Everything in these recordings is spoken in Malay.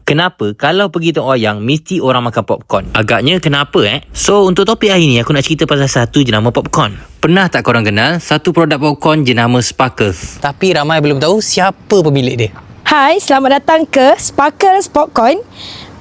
Kenapa kalau pergi tengok wayang mesti orang makan popcorn? Agaknya kenapa So untuk topik hari ni aku nak cerita pasal satu jenama popcorn. Pernah tak korang kenal satu produk popcorn jenama Sparkles? Tapi ramai belum tahu siapa pemilik dia. Hai, selamat datang ke Sparkles Popcorn,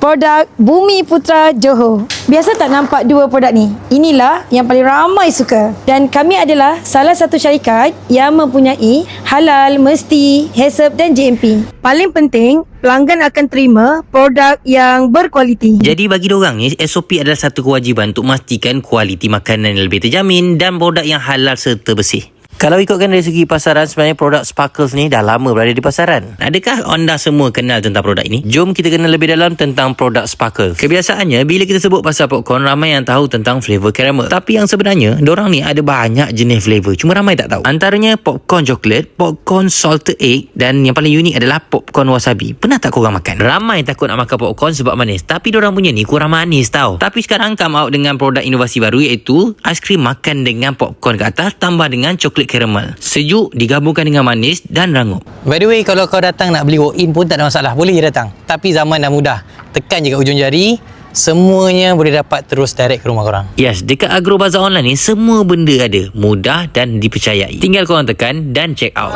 produk Bumi Putra Johor. Biasa tak nampak dua produk ni? Inilah yang paling ramai suka. Dan kami adalah salah satu syarikat yang mempunyai halal, mesti, HACCP dan JMP. Paling penting, pelanggan akan terima produk yang berkualiti. Jadi bagi diorang ni, SOP adalah satu kewajipan untuk memastikan kualiti makanan yang lebih terjamin dan produk yang halal serta bersih. Kalau ikutkan dari segi pasaran, sebenarnya produk Sparkles ni dah lama berada di pasaran. Adakah anda semua kenal tentang produk ini? Jom kita kenal lebih dalam tentang produk Sparkles. Kebiasaannya, bila kita sebut pasal popcorn, ramai yang tahu tentang flavor caramel. Tapi yang sebenarnya, diorang ni ada banyak jenis flavor. Cuma ramai tak tahu. Antaranya popcorn coklat, popcorn salted egg dan yang paling unik adalah popcorn wasabi. Pernah tak korang makan? Ramai takut nak makan popcorn sebab manis. Tapi diorang punya ni kurang manis tau. Tapi sekarang come out dengan produk inovasi baru iaitu aiskrim makan dengan popcorn kat atas tambah dengan coklat caramel. Sejuk digabungkan dengan manis dan rangup. By the way, kalau kau datang nak beli walk-in pun tak ada masalah. Boleh je datang. Tapi zaman dah mudah. Tekan je kat ujung jari, semuanya boleh dapat terus direct ke rumah korang. Yes, dekat Agro Bazaar online ni semua benda ada. Mudah dan dipercayai. Tinggal korang tekan dan check out.